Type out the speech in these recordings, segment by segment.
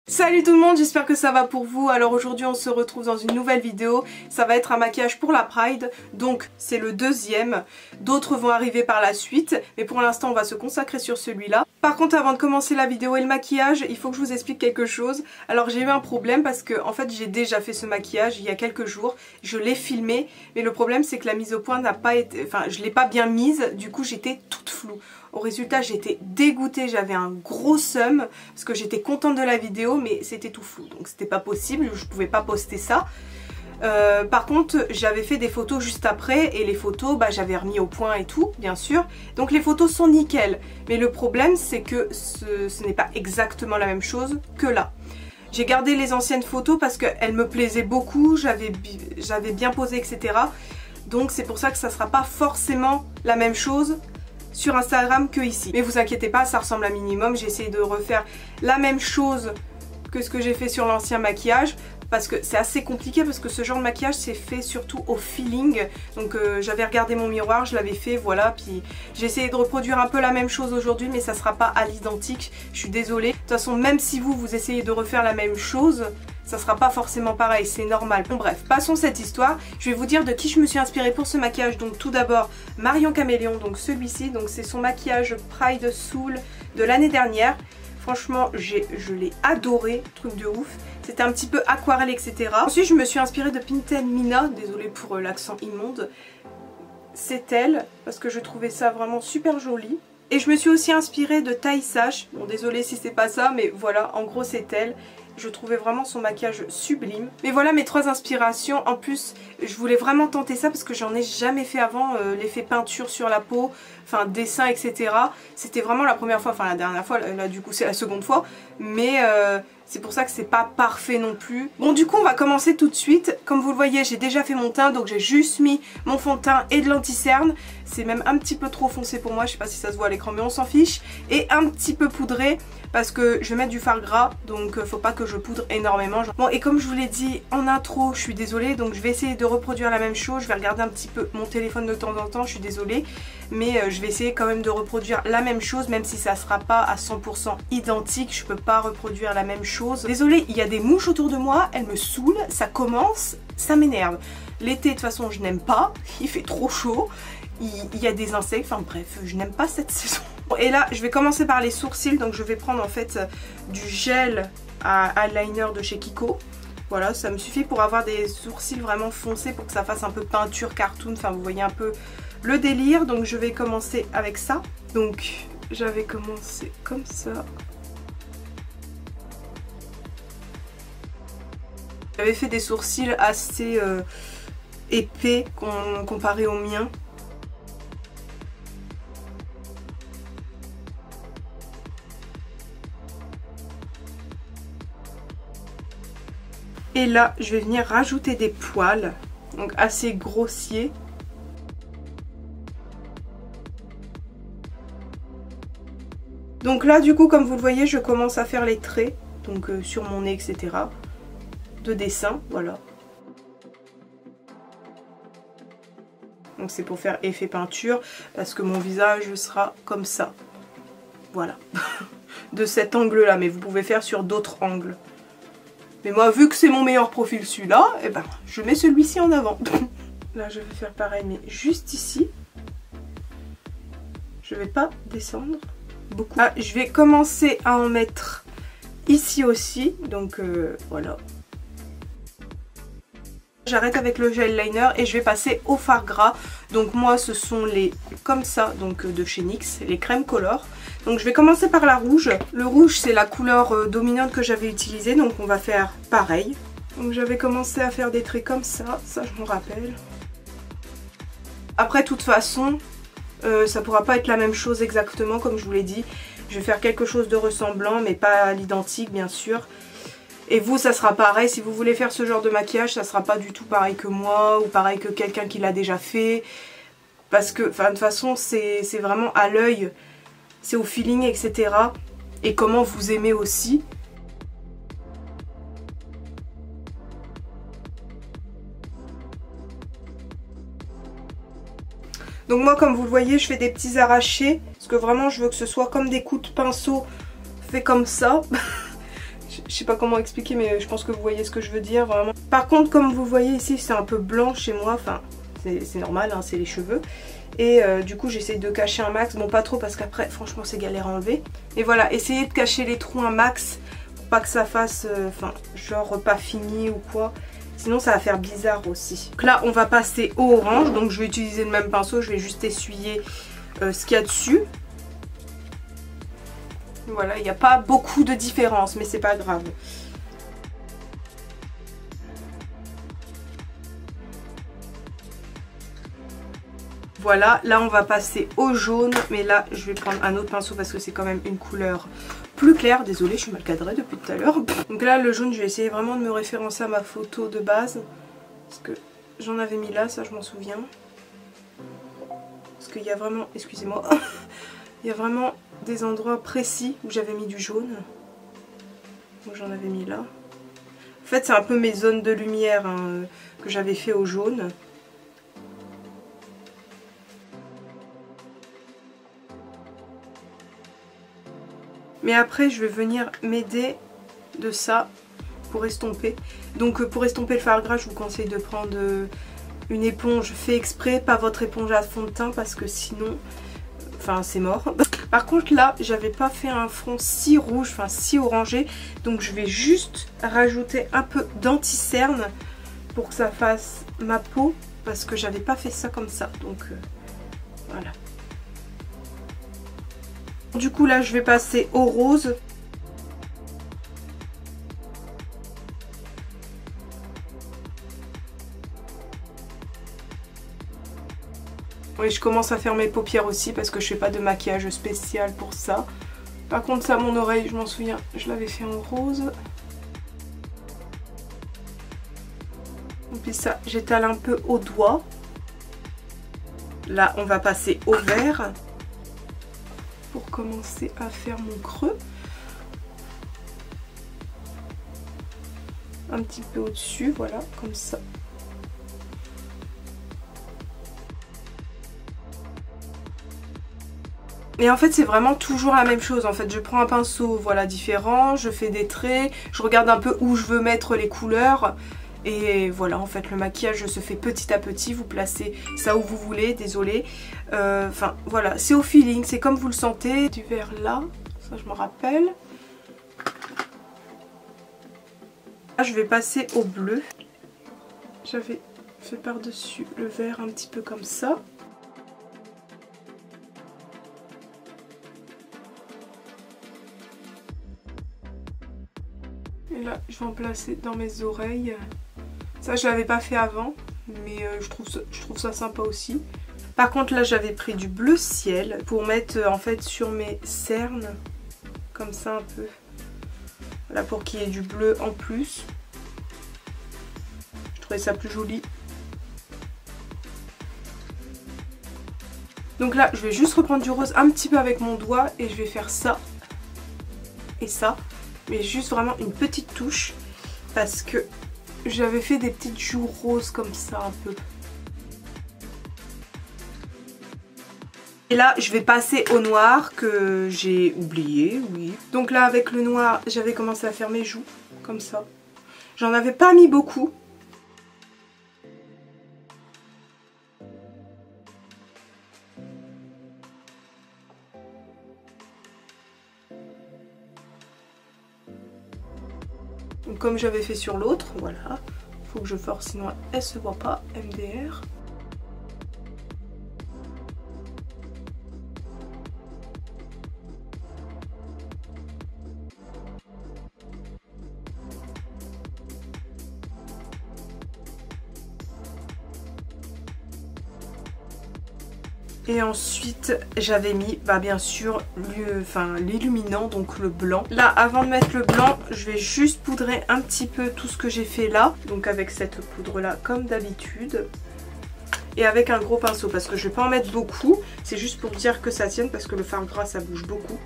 Salut tout le monde, j'espère que ça va pour vous. Alors aujourd'hui on se retrouve dans une nouvelle vidéo. Ça va être un maquillage pour la Pride, donc c'est le deuxième. D'autres vont arriver par la suite, mais pour l'instant on va se consacrer sur celui-là. Par contre, avant de commencer la vidéo et le maquillage, il faut que je vous explique quelque chose. Alors j'ai eu un problème parce que en fait j'ai déjà fait ce maquillage il y a quelques jours. Je l'ai filmé, mais le problème c'est que la mise au point n'a pas été... Enfin je l'ai pas bien mise, du coup j'étais toute floue. Au résultat j'étais dégoûtée, j'avais un gros seum parce que j'étais contente de la vidéo mais c'était tout flou, donc c'était pas possible, je pouvais pas poster ça. Par contre j'avais fait des photos juste après et les photos j'avais remis au point et tout bien sûr, donc les photos sont nickel, mais le problème c'est que ce n'est pas exactement la même chose que là. J'ai gardé les anciennes photos parce qu'elles me plaisaient beaucoup, j'avais bien posé etc, donc c'est pour ça que ça sera pas forcément la même chose sur Instagram que ici. Mais vous inquiétez pas, ça ressemble à minimum. J'ai essayé de refaire la même chose que ce que j'ai fait sur l'ancien maquillage parce que c'est assez compliqué parce que ce genre de maquillage c'est fait surtout au feeling. Donc j'avais regardé mon miroir, je l'avais fait, voilà, puis j'ai essayé de reproduire un peu la même chose aujourd'hui mais ça sera pas à l'identique, je suis désolée. De toute façon même si vous essayez de refaire la même chose, ça sera pas forcément pareil, c'est normal. Bon bref, passons cette histoire. Je vais vous dire de qui je me suis inspirée pour ce maquillage. Donc tout d'abord Marion Caméléon, donc celui-ci, donc c'est son maquillage Pride Soul de l'année dernière. Franchement je l'ai adoré, truc de ouf. C'était un petit peu aquarelle etc. Ensuite je me suis inspirée de Pinten Mina, désolée pour l'accent immonde. C'est elle, parce que je trouvais ça vraiment super joli. Et je me suis aussi inspirée de Thaïs H. Bon désolée si c'est pas ça, mais voilà, en gros c'est elle. Je trouvais vraiment son maquillage sublime. Mais voilà mes trois inspirations. En plus, je voulais vraiment tenter ça parce que j'en ai jamais fait avant. L'effet peinture sur la peau, enfin dessin, etc. C'était vraiment la première fois, enfin la dernière fois, là du coup c'est la seconde fois. Mais c'est pour ça que c'est pas parfait non plus. Bon du coup on va commencer tout de suite. Comme vous le voyez j'ai déjà fait mon teint, donc j'ai juste mis mon fond de teint et de l'anti-cerne. C'est même un petit peu trop foncé pour moi, je sais pas si ça se voit à l'écran mais on s'en fiche. Et un petit peu poudré parce que je vais mettre du fard gras, donc faut pas que je poudre énormément. Bon et comme je vous l'ai dit en intro, je suis désolée, donc je vais essayer de reproduire la même chose. Je vais regarder un petit peu mon téléphone de temps en temps, je suis désolée. Mais je vais essayer quand même de reproduire la même chose, même si ça sera pas à 100% identique, je peux pas reproduire la même chose. Désolée, il y a des mouches autour de moi, elles me saoulent, ça commence, ça m'énerve. L'été de toute façon je n'aime pas, il fait trop chaud, il y a des insectes, enfin bref, je n'aime pas cette saison. Et là je vais commencer par les sourcils, donc je vais prendre en fait du gel à eyeliner de chez Kiko. Voilà, ça me suffit pour avoir des sourcils vraiment foncés, pour que ça fasse un peu peinture cartoon, enfin vous voyez un peu le délire. Donc je vais commencer avec ça. Donc j'avais commencé comme ça. J'avais fait des sourcils assez épais comparé aux miens. Et là, je vais venir rajouter des poils, donc assez grossiers. Donc là, du coup, comme vous le voyez, je commence à faire les traits, donc sur mon nez, etc. de dessin, voilà. Donc c'est pour faire effet peinture, parce que mon visage sera comme ça. Voilà. De cet angle-là, mais vous pouvez faire sur d'autres angles. Mais moi, vu que c'est mon meilleur profil celui-là, eh ben, je mets celui-ci en avant. Là, je vais faire pareil, mais juste ici. Je vais pas descendre beaucoup. Ah, je vais commencer à en mettre ici aussi. Donc, voilà. J'arrête avec le gel liner et je vais passer au fard gras. Donc moi ce sont les comme ça, donc de chez NYX, les crèmes color. Donc je vais commencer par la rouge. Le rouge c'est la couleur dominante que j'avais utilisée, donc on va faire pareil. Donc j'avais commencé à faire des traits comme ça je me rappelle. Après de toute façon, ça pourra pas être la même chose exactement comme je vous l'ai dit. Je vais faire quelque chose de ressemblant mais pas à l'identique bien sûr. Et vous, ça sera pareil, si vous voulez faire ce genre de maquillage, ça sera pas du tout pareil que moi ou pareil que quelqu'un qui l'a déjà fait. Parce que, enfin, de toute façon, c'est vraiment à l'œil, c'est au feeling, etc. Et comment vous aimez aussi. Donc moi, comme vous le voyez, je fais des petits arrachés. Parce que vraiment, je veux que ce soit comme des coups de pinceau faits comme ça. Je sais pas comment expliquer, mais je pense que vous voyez ce que je veux dire vraiment. Par contre, comme vous voyez ici, c'est un peu blanc chez moi, enfin c'est normal, hein, c'est les cheveux. Et du coup j'essaie de cacher un max, bon pas trop parce qu'après franchement c'est galère à enlever. Et voilà, essayez de cacher les trous un max pour pas que ça fasse, genre pas fini ou quoi. Sinon ça va faire bizarre aussi. Donc là on va passer au orange, donc je vais utiliser le même pinceau, je vais juste essuyer ce qu'il y a dessus. Voilà, il n'y a pas beaucoup de différence, mais c'est pas grave. Voilà, là on va passer au jaune, mais là je vais prendre un autre pinceau parce que c'est quand même une couleur plus claire. Désolée, je suis mal cadrée depuis tout à l'heure. Donc là le jaune, je vais essayer vraiment de me référencer à ma photo de base. Parce que j'en avais mis là, ça je m'en souviens. Parce qu'il y a vraiment, excusez-moi, il y a vraiment des endroits précis où j'avais mis du jaune. Donc j'en avais mis là. En fait c'est un peu mes zones de lumière hein, que j'avais fait au jaune. Mais après je vais venir m'aider de ça pour estomper. Donc pour estomper le fard gras, je vous conseille de prendre une éponge fait exprès, pas votre éponge à fond de teint parce que sinon, enfin c'est mort. Par contre là, j'avais pas fait un fond si rouge, enfin si orangé. Donc je vais juste rajouter un peu d'anti-cerne pour que ça fasse ma peau parce que j'avais pas fait ça comme ça. Donc voilà. Du coup là je vais passer au rose. Oui, je commence à faire mes paupières aussi parce que je fais pas de maquillage spécial pour ça. Par contre ça, mon oreille, je m'en souviens, je l'avais fait en rose. Et puis ça, j'étale un peu au doigt. Là on va passer au vert. Pour commencer à faire mon creux. Un petit peu au-dessus, voilà, comme ça. Et en fait c'est vraiment toujours la même chose. En fait je prends un pinceau voilà différent, je fais des traits, je regarde un peu où je veux mettre les couleurs. Et voilà, en fait le maquillage se fait petit à petit, vous placez ça où vous voulez, désolé. Enfin voilà, c'est au feeling, c'est comme vous le sentez. Du vert là, ça je me rappelle. Là je vais passer au bleu. J'avais fait par-dessus le vert un petit peu comme ça. Et là je vais en placer dans mes oreilles. Ça je l'avais pas fait avant, mais je trouve ça sympa aussi. Par contre là j'avais pris du bleu ciel pour mettre en fait sur mes cernes, comme ça un peu. Voilà, pour qu'il y ait du bleu en plus. Je trouvais ça plus joli. Donc là je vais juste reprendre du rose un petit peu avec mon doigt et je vais faire ça et ça. Mais juste vraiment une petite touche parce que j'avais fait des petites joues roses comme ça un peu. Et là je vais passer au noir que j'ai oublié, oui. Donc là avec le noir j'avais commencé à faire mes joues comme ça. J'en avais pas mis beaucoup. Comme j'avais fait sur l'autre, voilà. Faut que je force sinon elle se voit pas, MDR. Et ensuite j'avais mis bien sûr l'illuminant, donc le blanc. Là avant de mettre le blanc je vais juste poudrer un petit peu tout ce que j'ai fait là. Donc avec cette poudre là comme d'habitude. Et avec un gros pinceau parce que je vais pas en mettre beaucoup. C'est juste pour dire que ça tienne parce que le fard gras ça bouge beaucoup.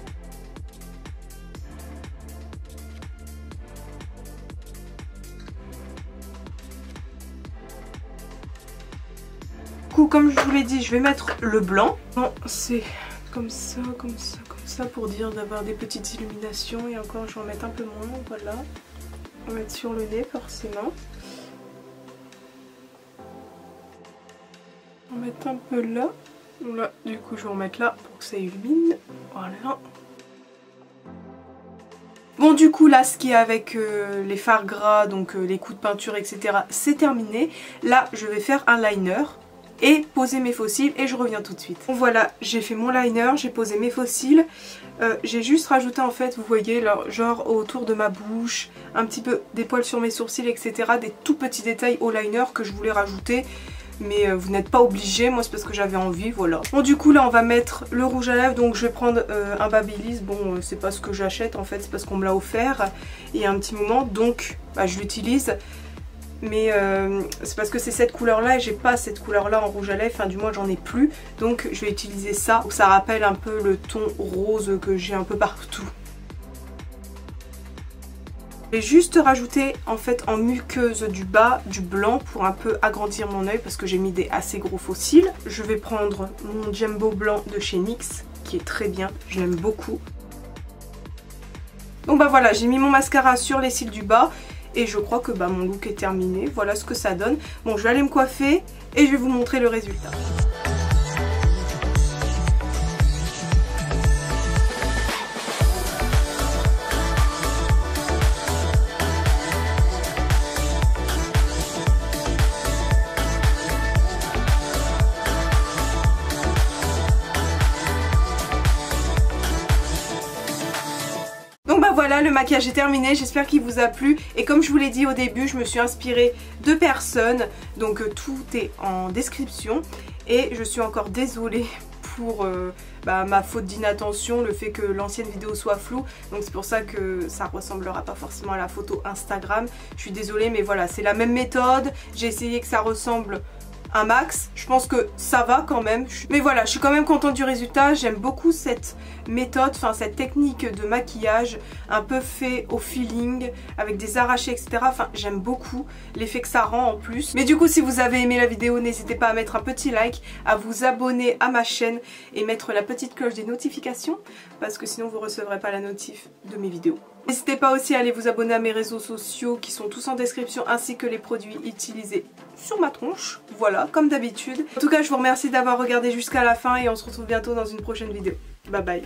Comme je vous l'ai dit, je vais mettre le blanc. Non, c'est comme ça, comme ça, comme ça. ça pour dire d'avoir des petites illuminations et encore je vais en mettre un peu moins, voilà. On va mettre sur le nez forcément. On va mettre un peu là. Là, du coup je vais en mettre là pour que ça illumine. Voilà. Bon du coup là ce qui est avec les fards gras, donc les coups de peinture etc, c'est terminé. Là je vais faire un liner et poser mes faux cils et je reviens tout de suite. Bon voilà, j'ai fait mon liner, j'ai posé mes faux cils. J'ai juste rajouté en fait, vous voyez là, genre autour de ma bouche, un petit peu des poils sur mes sourcils etc, des tout petits détails au liner que je voulais rajouter. Mais vous n'êtes pas obligé, moi c'est parce que j'avais envie, voilà. Bon du coup là on va mettre le rouge à lèvres, donc je vais prendre un Babyliss. Bon c'est pas ce que j'achète en fait, c'est parce qu'on me l'a offert il y a un petit moment, donc bah, je l'utilise. Mais c'est parce que c'est cette couleur là et j'ai pas cette couleur là en rouge à lèvres, enfin du moins j'en ai plus. Donc je vais utiliser ça, donc ça rappelle un peu le ton rose que j'ai un peu partout. Je vais juste rajouter en fait en muqueuse du bas du blanc pour un peu agrandir mon œil parce que j'ai mis des assez gros faux cils. Je vais prendre mon Jumbo blanc de chez NYX qui est très bien, je l'aime beaucoup. Donc bah voilà, j'ai mis mon mascara sur les cils du bas et je crois que bah, mon look est terminé. Voilà ce que ça donne. Bon, je vais aller me coiffer et je vais vous montrer le résultat. Voilà, le maquillage est terminé, j'espère qu'il vous a plu et comme je vous l'ai dit au début, je me suis inspirée de personnes, donc tout est en description et je suis encore désolée pour ma faute d'inattention, le fait que l'ancienne vidéo soit floue, donc c'est pour ça que ça ressemblera pas forcément à la photo Instagram. Je suis désolée mais voilà, c'est la même méthode, j'ai essayé que ça ressemble un max, je pense que ça va quand même, mais voilà, je suis quand même contente du résultat. J'aime beaucoup cette méthode, enfin cette technique de maquillage un peu fait au feeling avec des arrachés etc, enfin j'aime beaucoup l'effet que ça rend en plus. Mais du coup si vous avez aimé la vidéo, n'hésitez pas à mettre un petit like, à vous abonner à ma chaîne et mettre la petite cloche des notifications parce que sinon vous ne recevrez pas la notif de mes vidéos. N'hésitez pas aussi à aller vous abonner à mes réseaux sociaux qui sont tous en description ainsi que les produits utilisés sur ma tronche, voilà, comme d'habitude. En tout cas, je vous remercie d'avoir regardé jusqu'à la fin et on se retrouve bientôt dans une prochaine vidéo. Bye bye.